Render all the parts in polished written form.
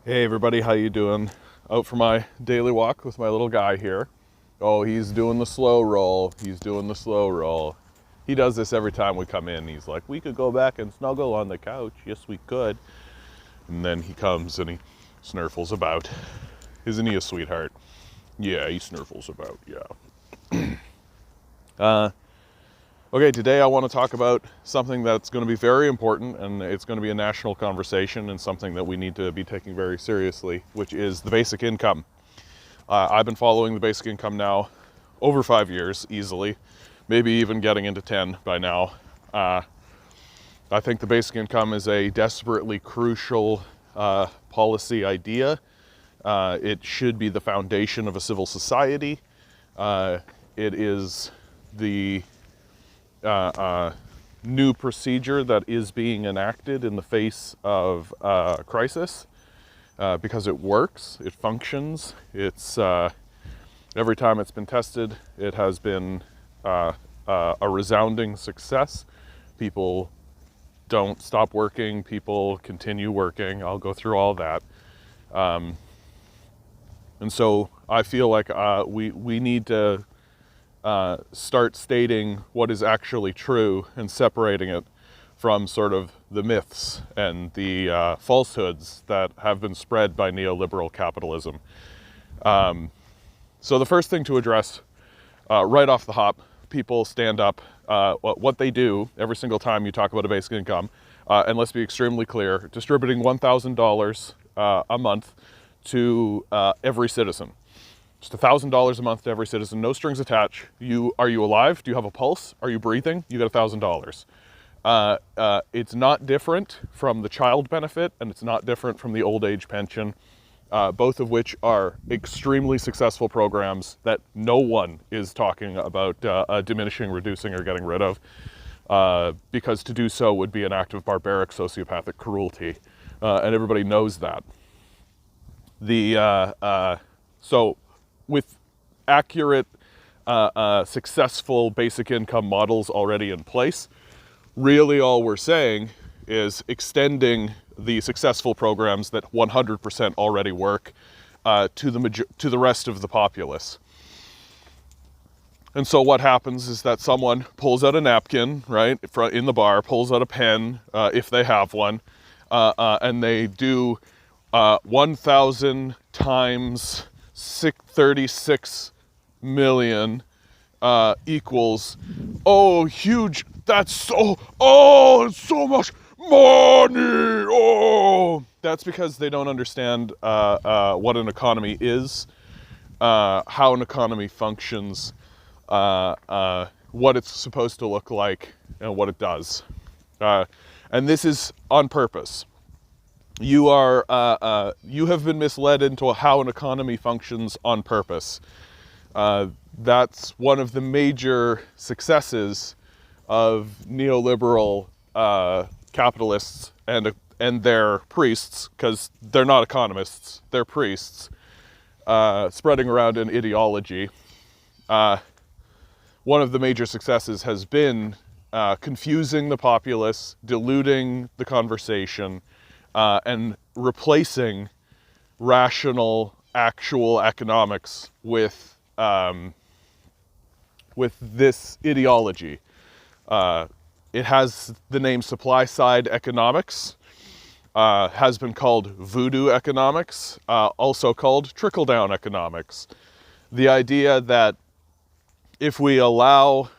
Hey everybody, how you doing? Out for my daily walk with my little guy here. Oh, he's doing the slow roll. He's doing the slow roll. He does this every time we come in. He's like, "We could go back and snuggle on the couch." Yes, we could. And then he comes and he snurfles about. Isn't he a sweetheart? Yeah, he snurfles about. Yeah. Okay, today I want to talk about something that's going to be very important, and it's going to be a national conversation and something that we need to be taking very seriously, which is the basic income. I've been following the basic income now over 5 years easily, maybe even getting into 10 by now. I think the basic income is a desperately crucial policy idea. It should be the foundation of a civil society. It is the new procedure that is being enacted in the face of crisis because it works, it functions. It's every time it's been tested, it has been a resounding success. People don't stop working, people continue working. I'll go through all that. And so I feel like we need to start stating what is actually true and separating it from sort of the myths and the falsehoods that have been spread by neoliberal capitalism. So the first thing to address right off the hop, people stand up. What they do every single time you talk about a basic income, and let's be extremely clear, distributing $1,000 a month to every citizen. Just $1,000 a month to every citizen, no strings attached. Are you alive? Do you have a pulse? Are you breathing? You get $1,000. It's not different from the child benefit, and it's not different from the old age pension, both of which are extremely successful programs that no one is talking about diminishing, reducing, or getting rid of, because to do so would be an act of barbaric sociopathic cruelty, and everybody knows that. So with accurate, successful basic income models already in place, really all we're saying is extending the successful programs that 100% already work to the rest of the populace. And so what happens is that someone pulls out a napkin, right, in the bar, pulls out a pen, if they have one, and they do 1,000 times 36 million equals, oh, huge, it's so much money, oh. That's because they don't understand what an economy is, how an economy functions, what it's supposed to look like, and what it does. And this is on purpose. You have been misled into how an economy functions on purpose. That's one of the major successes of neoliberal capitalists and their priests, because they're not economists, they're priests, spreading around an ideology. One of the major successes has been confusing the populace, diluting the conversation, and replacing rational, actual economics with this ideology. It has the name supply side economics, has been called voodoo economics, also called trickle down economics. The idea that if we allow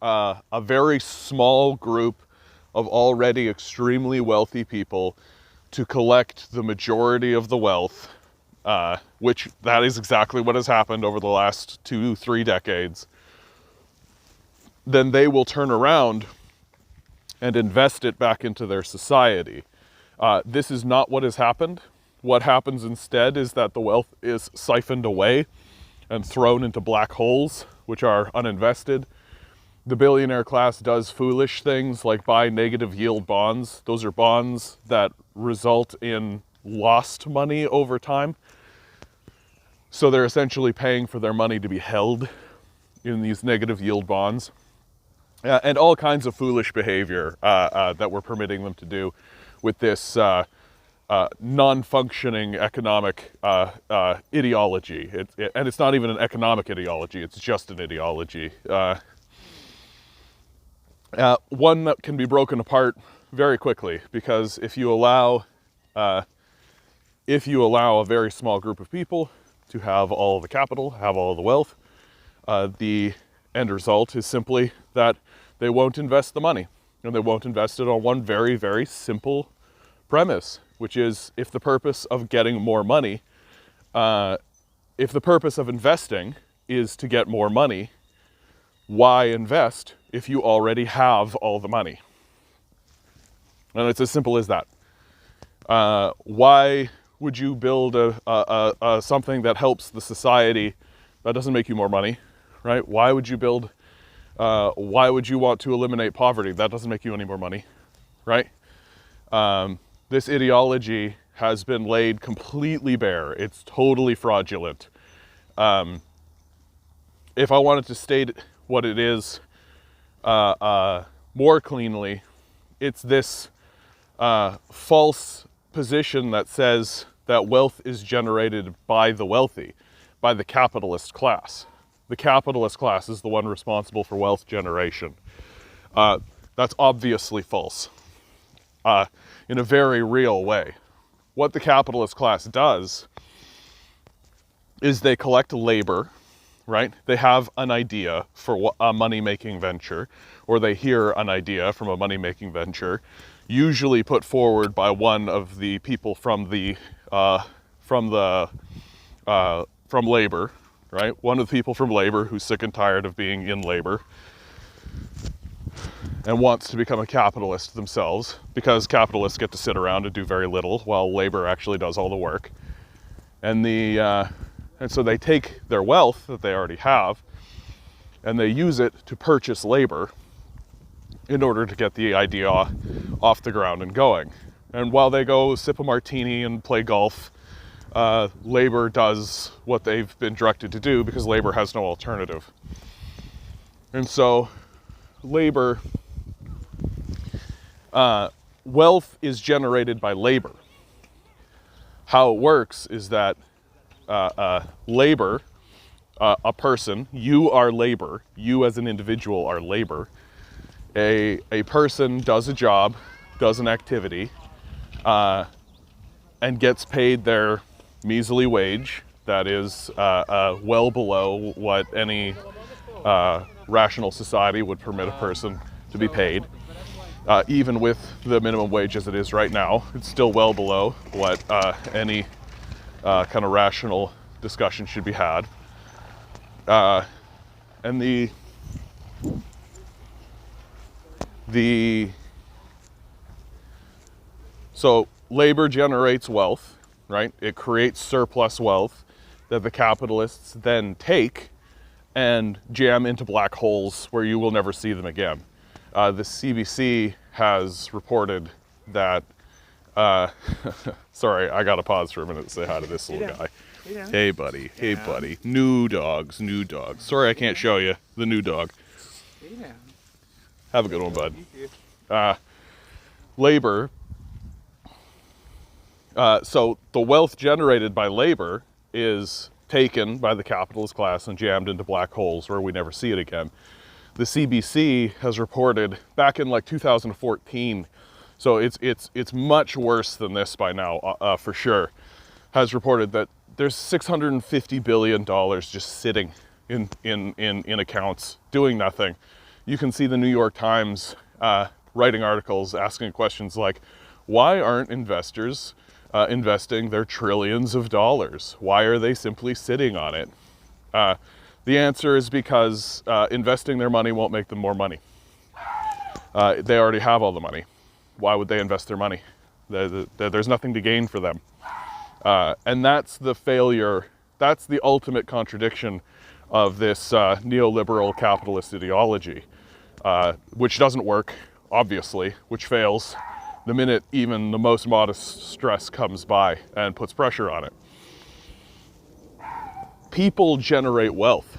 a very small group of already extremely wealthy people to collect the majority of the wealth, which that is exactly what has happened over the last 2-3 decades, then they will turn around and invest it back into their society. This is not what has happened. What happens instead is that the wealth is siphoned away and thrown into black holes, which are uninvested. The billionaire class does foolish things like buy negative yield bonds. Those are bonds that result in lost money over time. So they're essentially paying for their money to be held in these negative yield bonds. And all kinds of foolish behavior that we're permitting them to do with this non-functioning economic ideology. And it's not even an economic ideology, it's just an ideology. One that can be broken apart very quickly, because if you allow a very small group of people to have all the capital, have all the wealth, the end result is simply that they won't invest the money. And they won't invest it on one very, very simple premise, which is, if the purpose of getting more money, if the purpose of investing is to get more money, why invest if you already have all the money? And it's as simple as that. Why would you build something that helps the society that doesn't make you more money, right? Why would you build, why would you want to eliminate poverty? That doesn't make you any more money, right? This ideology has been laid completely bare. It's totally fraudulent. If I wanted to state what it is more cleanly, it's this false position that says that wealth is generated by the wealthy, by the capitalist class. The capitalist class is the one responsible for wealth generation. That's obviously false, in a very real way. What the capitalist class does is they collect labor, right? They have an idea for a money-making venture, or they hear an idea from a money-making venture, usually put forward by one of the people from labor, right? One of the people from labor who's sick and tired of being in labor and wants to become a capitalist themselves, because capitalists get to sit around and do very little while labor actually does all the work. And so they take their wealth that they already have and they use it to purchase labor in order to get the idea off the ground and going. And while they go sip a martini and play golf, labor does what they've been directed to do, because labor has no alternative. And so labor, wealth is generated by labor. How it works is that labor, a person, you are labor, you as an individual are labor. A person does a job, does an activity, and gets paid their measly wage that is well below what any rational society would permit a person to be paid. Even with the minimum wage as it is right now, it's still well below what any kind of rational discussion should be had. And so labor generates wealth, right? It creates surplus wealth that the capitalists then take and jam into black holes where you will never see them again. The CBC has reported that, sorry, I gotta pause for a minute to say hi to this little guy. Hey buddy, hey buddy. New dogs, new dogs. Sorry I can't show you the new dog. Have a good one, bud. Labor, so the wealth generated by labor is taken by the capitalist class and jammed into black holes where we never see it again. The CBC has reported back in like 2014, so it's much worse than this by now, for sure, has reported that there's $650 billion just sitting in accounts doing nothing. You can see the New York Times writing articles asking questions like, why aren't investors investing their trillions of dollars? Why are they simply sitting on it? The answer is because investing their money won't make them more money. They already have all the money. Why would they invest their money? There's nothing to gain for them. And that's the failure, that's the ultimate contradiction of this neoliberal capitalist ideology, which doesn't work, obviously, which fails the minute even the most modest stress comes by and puts pressure on it. People generate wealth.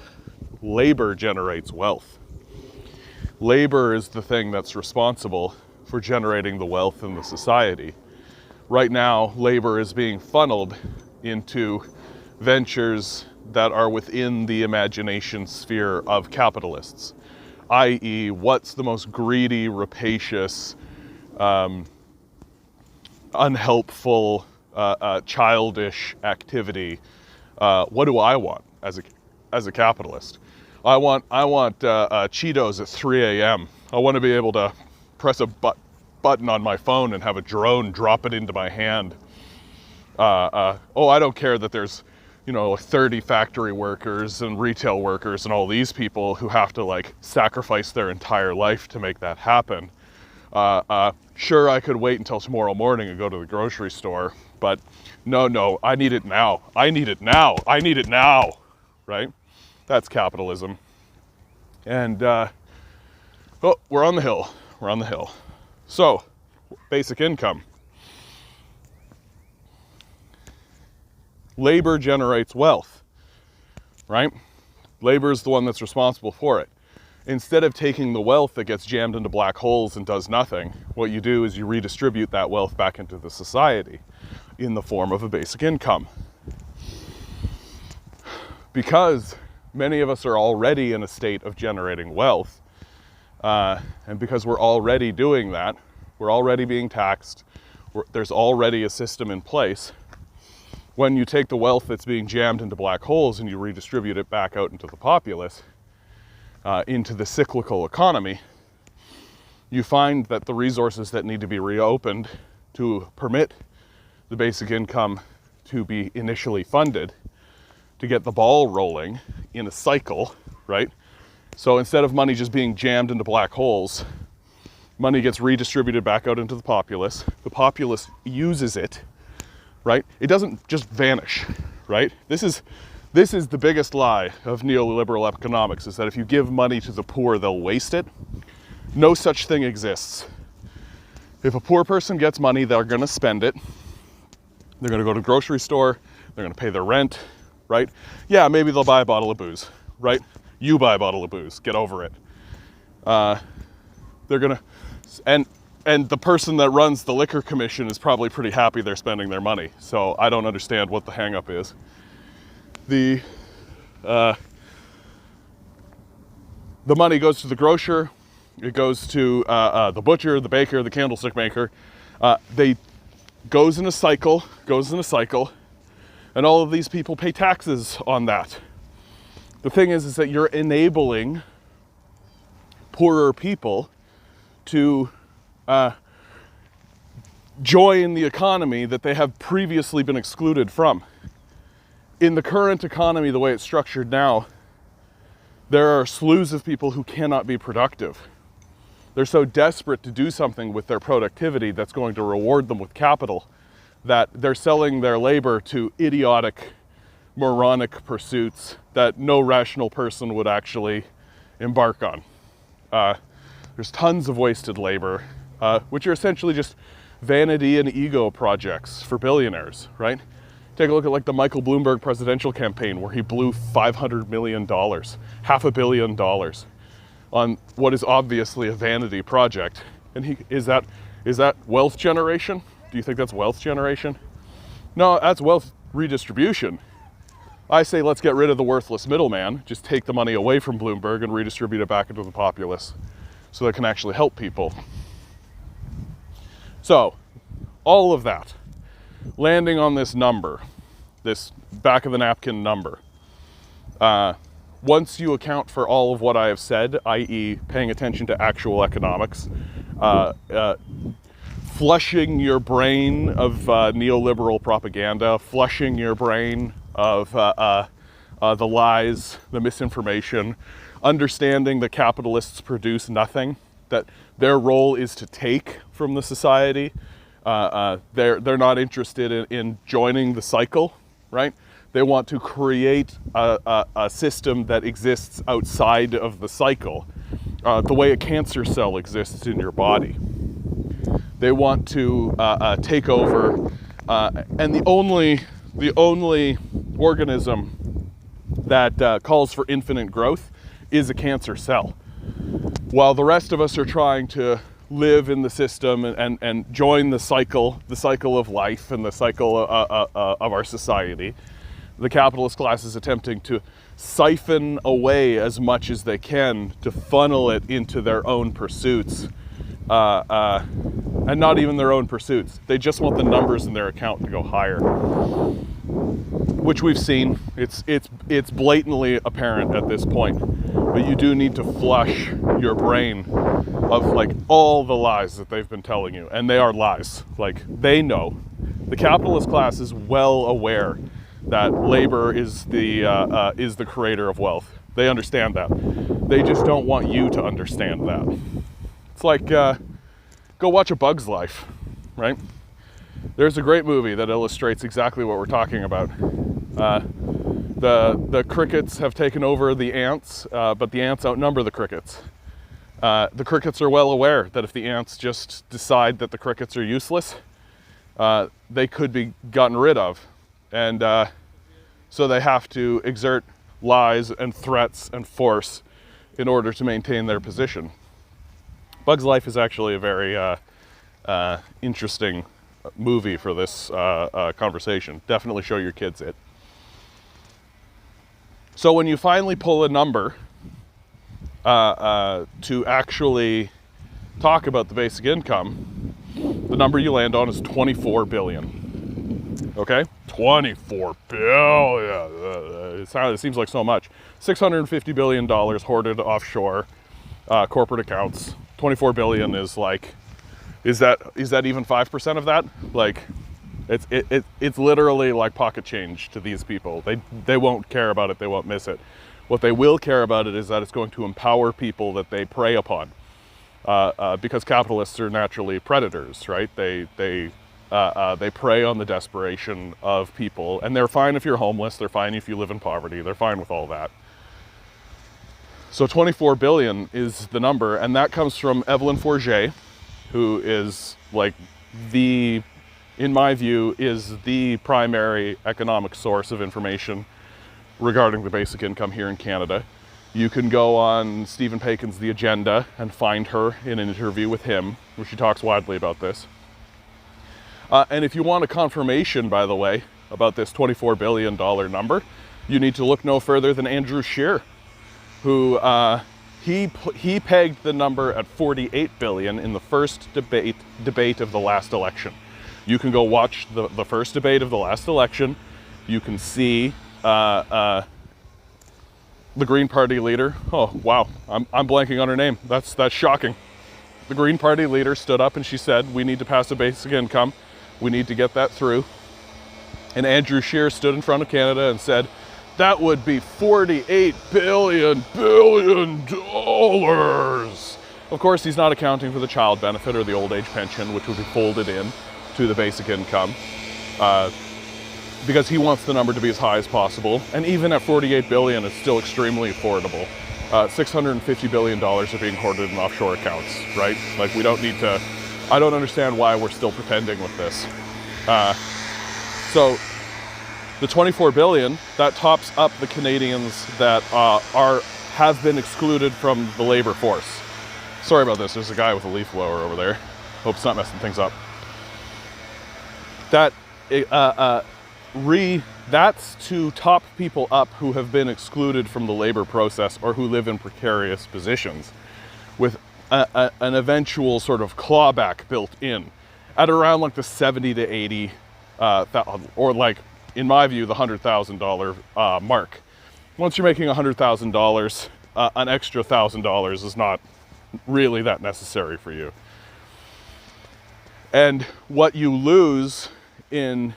Labor generates wealth. Labor is the thing that's responsible for generating the wealth in the society. right now labor is being funneled into ventures that are within the imagination sphere of capitalists, i.e., what's the most greedy, rapacious, unhelpful, childish activity? What do I want as a capitalist? I want Cheetos at 3 a.m. I want to be able to press a button on my phone and have a drone drop it into my hand. I don't care that there's 30 factory workers and retail workers and all these people who have to like sacrifice their entire life to make that happen. Sure, I could wait until tomorrow morning and go to the grocery store, but no, I need it now. I need it now. I need it now, right? That's capitalism. And, we're on the hill. We're on the hill. So, basic income. Labor generates wealth, right? Labor is the one that's responsible for it. Instead of taking the wealth that gets jammed into black holes and does nothing, what you do is you redistribute that wealth back into the society in the form of a basic income. Because many of us are already in a state of generating wealth, and because we're already doing that, we're already being taxed, there's already a system in place. When you take the wealth that's being jammed into black holes and you redistribute it back out into the populace, into the cyclical economy, you find that the resources that need to be reopened to permit the basic income to be initially funded, to get the ball rolling in a cycle, right? So instead of money just being jammed into black holes, money gets redistributed back out into the populace uses it, right? It doesn't just vanish, right? This is the biggest lie of neoliberal economics, is that if you give money to the poor, they'll waste it. No such thing exists. If a poor person gets money, they're gonna spend it. They're gonna go to the grocery store, they're gonna pay their rent, right? Yeah, maybe they'll buy a bottle of booze, right? You buy a bottle of booze, get over it. They're gonna, and the person that runs the liquor commission is probably pretty happy they're spending their money. So I don't understand what the hang up is. The money goes to the grocer, it goes to the butcher, the baker, the candlestick maker. They goes in a cycle, and all of these people pay taxes on that. The thing is that you're enabling poorer people to join the economy that they have previously been excluded from. In the current economy, the way it's structured now, there are slews of people who cannot be productive. They're so desperate to do something with their productivity that's going to reward them with capital that they're selling their labor to idiotic, moronic pursuits that no rational person would actually embark on. There's tons of wasted labor, which are essentially just vanity and ego projects for billionaires, right? Take a look at like the Michael Bloomberg presidential campaign, where he blew $500 million, $500 million on what is obviously a vanity project. And is that wealth generation? Do you think that's wealth generation? No, that's wealth redistribution. I say let's get rid of the worthless middleman, just take the money away from Bloomberg and redistribute it back into the populace so that it can actually help people. So, all of that, landing on this number, this back of the napkin number, once you account for all of what I have said, i.e. paying attention to actual economics, flushing your brain of neoliberal propaganda, flushing your brain of the lies, the misinformation, understanding that capitalists produce nothing, that their role is to take from the society. They're not interested in joining the cycle, right? They want to create a system that exists outside of the cycle, the way a cancer cell exists in your body. They want to take over, and the only organism that calls for infinite growth is a cancer cell. While the rest of us are trying to live in the system and join the cycle of life and the cycle of our society. The capitalist class is attempting to siphon away as much as they can to funnel it into their own pursuits, and not even their own pursuits. They just want the numbers in their account to go higher, which we've seen. It's blatantly apparent at this point. But you do need to flush your brain of like all the lies that they've been telling you, and they are lies. Like, they know. The capitalist class is well aware that labor is the creator of wealth. They understand that. They just don't want you to understand that. It's like, go watch A Bug's Life, right? There's a great movie that illustrates exactly what we're talking about. The crickets have taken over the ants, but the ants outnumber the crickets. The crickets are well aware that if the ants just decide that the crickets are useless, they could be gotten rid of. And so they have to exert lies and threats and force in order to maintain their position. Bug's Life is actually a very interesting movie for this conversation. Definitely show your kids it. So when you finally pull a number to actually talk about the basic income, the number you land on is 24 billion. Okay? 24 billion. It seems like so much. $650 billion hoarded offshore corporate accounts. 24 billion is like, is that even 5% of that? Like, it's literally like pocket change to these people. They won't care about it. They won't miss it. What they will care about it is that it's going to empower people that they prey upon, because capitalists are naturally predators, right? They prey on the desperation of people, and they're fine if you're homeless. They're fine if you live in poverty. They're fine with all that. So 24 billion is the number, and that comes from Evelyn Forget, who is like in my view, is the primary economic source of information regarding the basic income here in Canada. You can go on Stephen Pakin's The Agenda and find her in an interview with him, where she talks widely about this. And if you want a confirmation, by the way, about this $24 billion number, you need to look no further than Andrew Scheer, who he pegged the number at 48 billion in the first debate of the last election. You can go watch the first debate of the last election. You can see the Green Party leader. Oh wow, I'm blanking on her name. That's shocking. The Green Party leader stood up and she said, "We need to pass a basic income. We need to get that through." And Andrew Scheer stood in front of Canada and said, "That would be 48 billion dollars." Of course, he's not accounting for the child benefit or the old age pension, which would be folded in to the basic income, because he wants the number to be as high as possible. And even at 48 billion, it's still extremely affordable. $650 billion are being hoarded in offshore accounts, right? Like, we don't need to, I don't understand why we're still pretending with this. So the 24 billion, that tops up the Canadians that have been excluded from the labor force. Sorry about this, there's a guy with a leaf blower over there. Hope it's not messing things up. That's to top people up who have been excluded from the labor process or who live in precarious positions, with an eventual sort of clawback built in at around like the 70 to 80, or like, in my view, the $100,000 mark. Once you're making $100,000, an extra $1,000 is not really that necessary for you. And what you lose in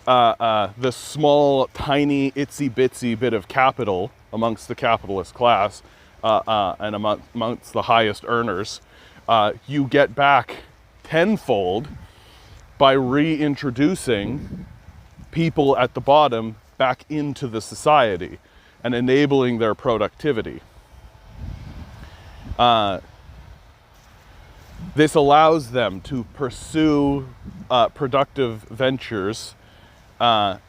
the small, tiny, itsy-bitsy bit of capital amongst the capitalist class and amongst the highest earners, you get back tenfold by reintroducing people at the bottom back into the society and enabling their productivity. This allows them to pursue productive ventures, and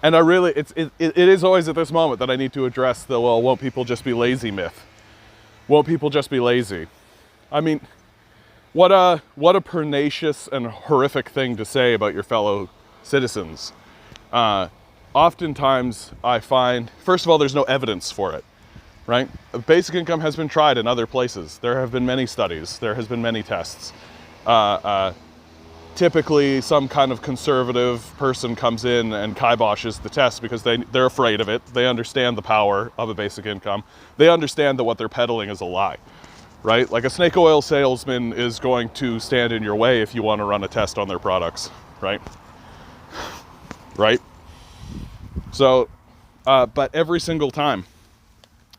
it is always at this moment that I need to address the, well, won't people just be lazy myth. Won't people just be lazy? I mean, what a pernicious and horrific thing to say about your fellow citizens. Oftentimes I find, first of all, there's no evidence for it, right? Basic income has been tried in other places. There have been many studies. There has been many tests. Typically, some kind of conservative person comes in and kiboshes the test because they're afraid of it. They understand the power of a basic income. They understand that what they're peddling is a lie, right? Like a snake oil salesman is going to stand in your way if you want to run a test on their products, right? Right? So, but every single time,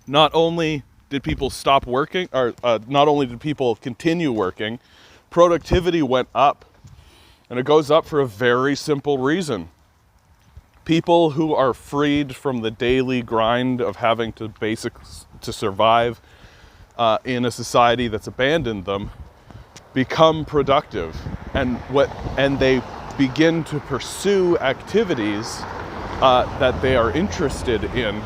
not only did people stop working, or not only did people continue working, productivity went up. And it goes up for a very simple reason. People who are freed from the daily grind of having to survive in a society that's abandoned them become productive, and they begin to pursue activities that they are interested in.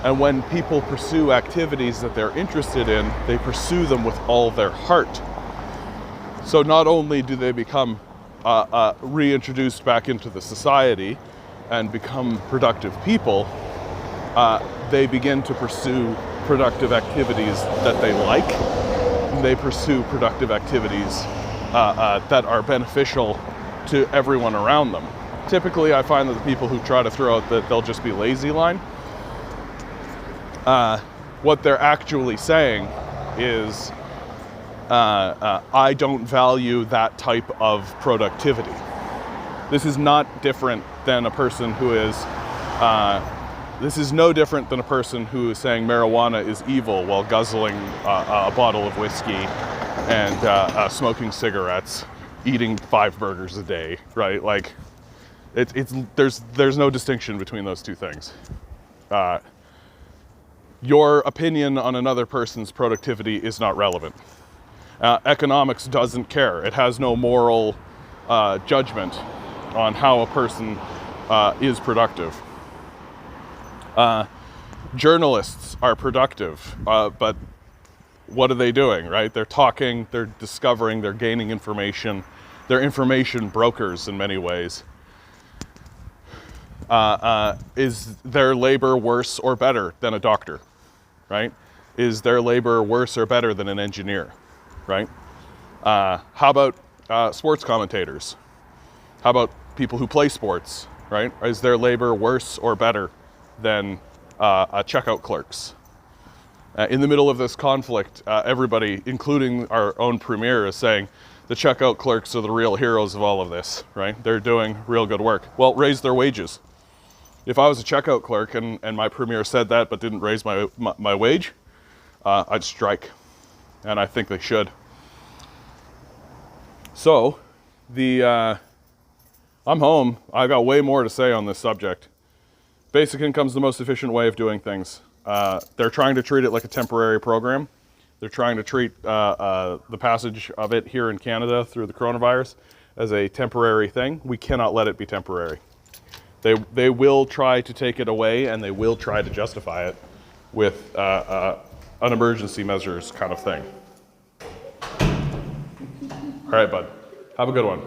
And when people pursue activities that they're interested in, they pursue them with all their heart. So not only do they become reintroduced back into the society and become productive people, they begin to pursue productive activities that they like. They pursue productive activities that are beneficial to everyone around them. Typically, I find that the people who try to throw out that they'll just be lazy line, what they're actually saying is, I don't value that type of productivity. This is not different than a person who is, this is no different than a person who is saying marijuana is evil while guzzling a bottle of whiskey and smoking cigarettes, eating 5 burgers a day, right? Like, there's no distinction between those two things. Your opinion on another person's productivity is not relevant. Economics doesn't care. It has no moral judgment on how a person is productive. Journalists are productive, but what are they doing, right? They're talking, they're discovering, they're gaining information. They're information brokers in many ways. Is their labor worse or better than a doctor, right? Is their labor worse or better than an engineer? Right? How about sports commentators? How about people who play sports, right? Is their labor worse or better than checkout clerks? In the middle of this conflict, everybody, including our own premier, is saying the checkout clerks are the real heroes of all of this, right? They're doing real good work. Well, raise their wages. If I was a checkout clerk and my premier said that but didn't raise my wage, I'd strike. And I think they should. So, I'm home. I got way more to say on this subject. Basic income's the most efficient way of doing things. They're trying to treat it like a temporary program. They're trying to treat the passage of it here in Canada through the coronavirus as a temporary thing. We cannot let it be temporary. They will try to take it away, and they will try to justify it with an emergency measures kind of thing. All right, bud. Have a good one.